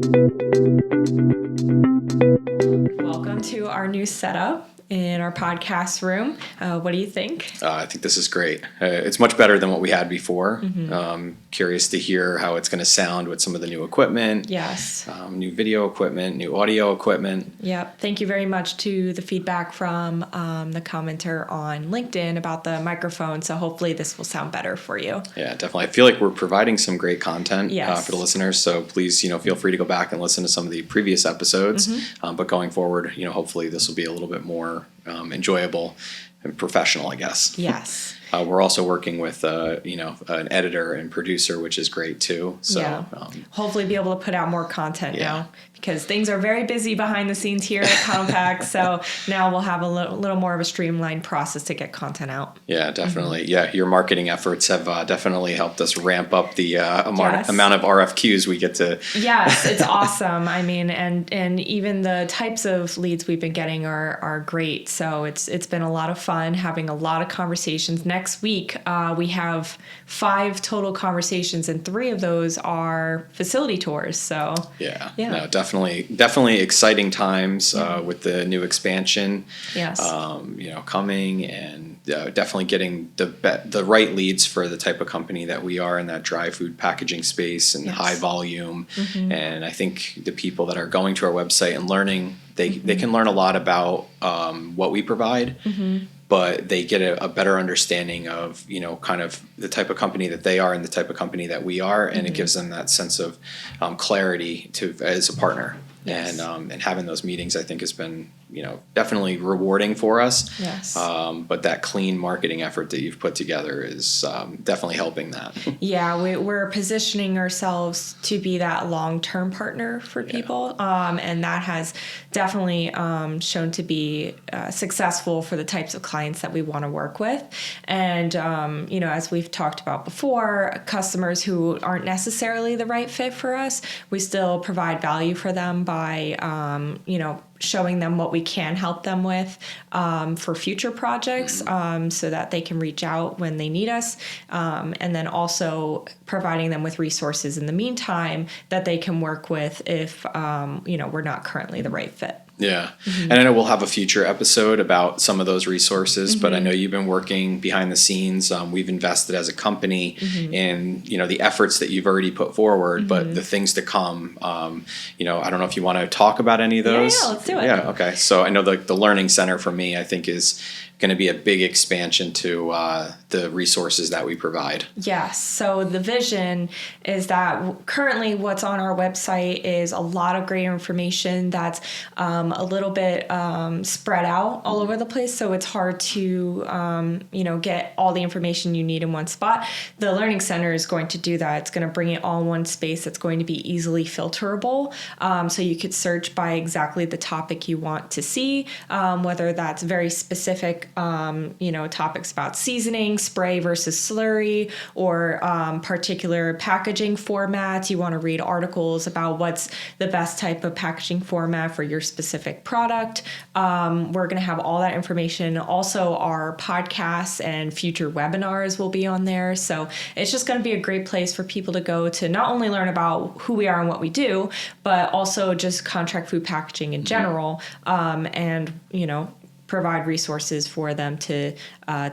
Welcome to our new setup in our podcast room. What do you think? I think this is great. It's much better than what we had before. Curious to hear how it's going to sound with some of the new equipment. Yes. New video equipment, new audio equipment. Yep. Thank you very much to the feedback from the commenter on LinkedIn about the microphone. So hopefully this will sound better for you. Yeah, definitely. I feel like we're providing some great content Yes. for the listeners. So please, feel free to go back and listen to some of the previous episodes. But going forward, hopefully this will be a little bit more enjoyable and professional, I guess. Yes. We're also working with, an editor and producer, which is great too. So, yeah. Hopefully be able to put out more content now because things are very busy behind the scenes here at Econo-Pak. So now we'll have a little more of a streamlined process to get content out. Yeah, definitely. Yeah, your marketing efforts have definitely helped us ramp up the amount of RFQs we get to. Yes, it's awesome. I mean, and even the types of leads we've been getting are great. So it's been a lot of fun having a lot of conversations. Next week, we have 5 total conversations, and 3 of those are facility tours. So no, definitely exciting times with the new expansion. Yes, coming and definitely getting the right leads for the type of company that we are in that dry food packaging space and high volume. And I think the people that are going to our website and learning, they can learn a lot about what we provide. But they get a better understanding of, kind of the type of company that they are and the type of company that we are. And it gives them that sense of clarity as a partner. Yes. And having those meetings, I think, has been, definitely rewarding for us. Yes. But that clean marketing effort that you've put together is definitely helping that. Yeah, we're positioning ourselves to be that long-term partner for people. And that has definitely shown to be successful for the types of clients that we want to work with. And, as we've talked about before, customers who aren't necessarily the right fit for us, we still provide value for them by, showing them what we can help them with for future projects so that they can reach out when they need us. And then also providing them with resources in the meantime that they can work with if, we're not currently the right fit. Yeah. And I know we'll have a future episode about some of those resources, but I know you've been working behind the scenes. We've invested as a company in, the efforts that you've already put forward, but the things to come, I don't know if you want to talk about any of those. Yeah, let's do it. Yeah. Okay. So I know the Learning Center for me, I think is going to be a big expansion to the resources that we provide. Yes. So the vision is that currently what's on our website is a lot of great information that's a little bit spread out all over the place. So it's hard to, get all the information you need in one spot. The Learning Center is going to do that. It's going to bring it all in one space. It's going to be easily filterable. So you could search by exactly the topic you want to see, whether that's very specific topics about seasoning, spray versus slurry, or particular packaging formats. You want to read articles about what's the best type of packaging format for your specific product. We're going to have all that information. Also, our podcasts and future webinars will be on there. So it's just going to be a great place for people to go to not only learn about who we are and what we do, but also just contract food packaging in general, and provide resources for them to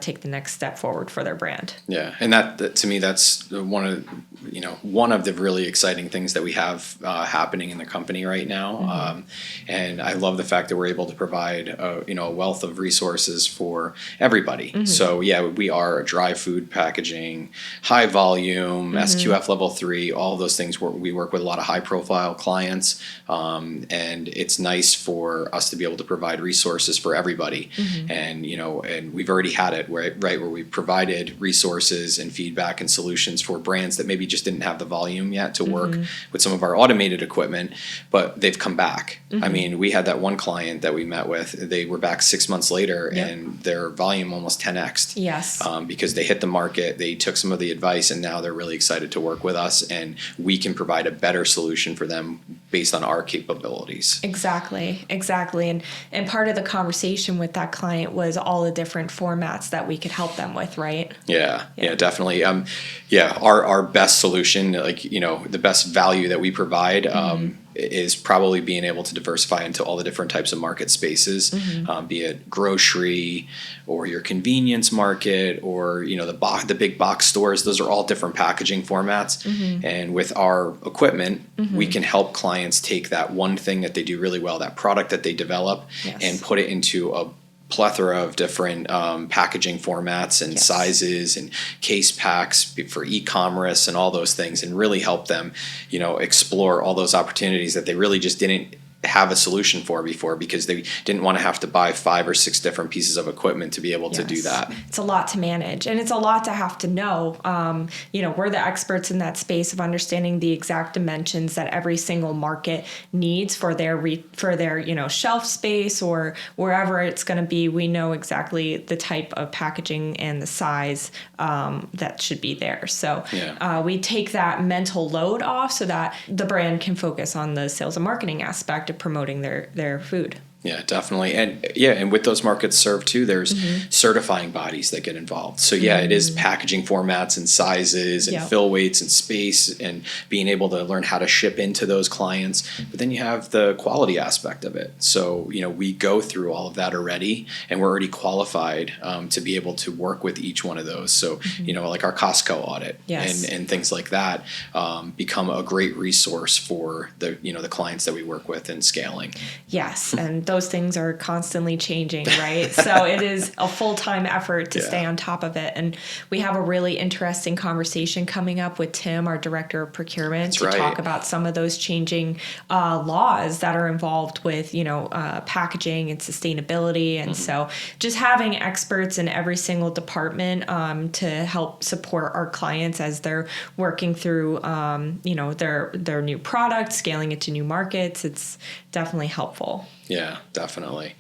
take the next step forward for their brand. Yeah, and that to me, that's one of the really exciting things that we have happening in the company right now. And I love the fact that we're able to provide a wealth of resources for everybody. So we are a dry food packaging, high volume, SQF level 3, all those things. We work with a lot of high profile clients, and it's nice for us to be able to provide resources for everybody. And and we've already had it where we provided resources and feedback and solutions for brands that maybe just didn't have the volume yet to work with some of our automated equipment, but they've come back. I mean, we had that one client that we met with. They were back 6 months later, and their volume almost 10x'd. Yes, because they hit the market, they took some of the advice, and now they're really excited to work with us, and we can provide a better solution for them based on our capabilities. Exactly. And part of the conversation with that client was all the different formats that we could help them with, right? Yeah, definitely. Our best solution, the best value that we provide, is probably being able to diversify into all the different types of market spaces, be it grocery or your convenience market or, you know, the big box stores. Those are all different packaging formats. And with our equipment, we can help clients take that one thing that they do really well, that product that they develop, and put it into a plethora of different packaging formats and sizes and case packs for e-commerce and all those things, and really help them, you know, explore all those opportunities that they really just didn't have a solution for before, because they didn't want to have to buy 5 or 6 different pieces of equipment to be able to do that. It's a lot to manage, and it's a lot to have to know. You know, we're the experts in that space of understanding the exact dimensions that every single market needs for their you know, shelf space or wherever it's going to be. We know exactly the type of packaging and the size that should be there. So we take that mental load off so that the brand can focus on the sales and marketing aspect of promoting their food. Yeah, definitely. And with those markets served too, there's certifying bodies that get involved. So it is packaging formats and sizes and fill weights and space, and being able to learn how to ship into those clients. But then you have the quality aspect of it. So, you know, we go through all of that already, and we're already qualified to be able to work with each one of those. So, you know, like our Costco audit and things like that become a great resource for the, you know, the clients that we work with in scaling. Yes, and those things are constantly changing, right? So it is a full-time effort to stay on top of it. And we have a really interesting conversation coming up with Tim, our director of procurement, to talk about some of those changing laws that are involved with, you know, packaging and sustainability. And so just having experts in every single department to help support our clients as they're working through, you know, their new products, scaling it to new markets, it's definitely helpful. Yeah, definitely.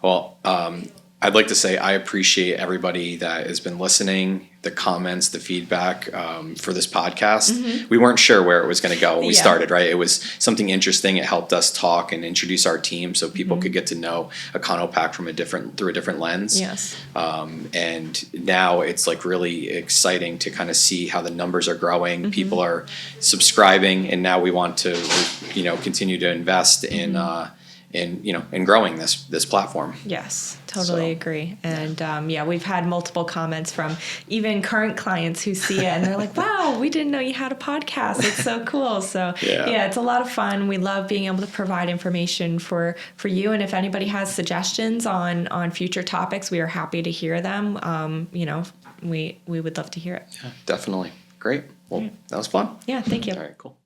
Well, I'd like to say I appreciate everybody that has been listening, the comments, the feedback for this podcast. We weren't sure where it was going to go when we started, right? It was something interesting. It helped us talk and introduce our team so people could get to know Econo-Pak through a different lens. Yes. And now it's like really exciting to kind of see how the numbers are growing. People are subscribing, and now we want to, you know, continue to invest in growing this platform. Yes, totally agree. And we've had multiple comments from even current clients who see it and they're like, wow, we didn't know you had a podcast. It's so cool. So it's a lot of fun. We love being able to provide information for you. And if anybody has suggestions on future topics, we are happy to hear them. You know, we would love to hear it. Yeah, definitely. Great. Well, that was fun. Yeah, thank you. All right, cool.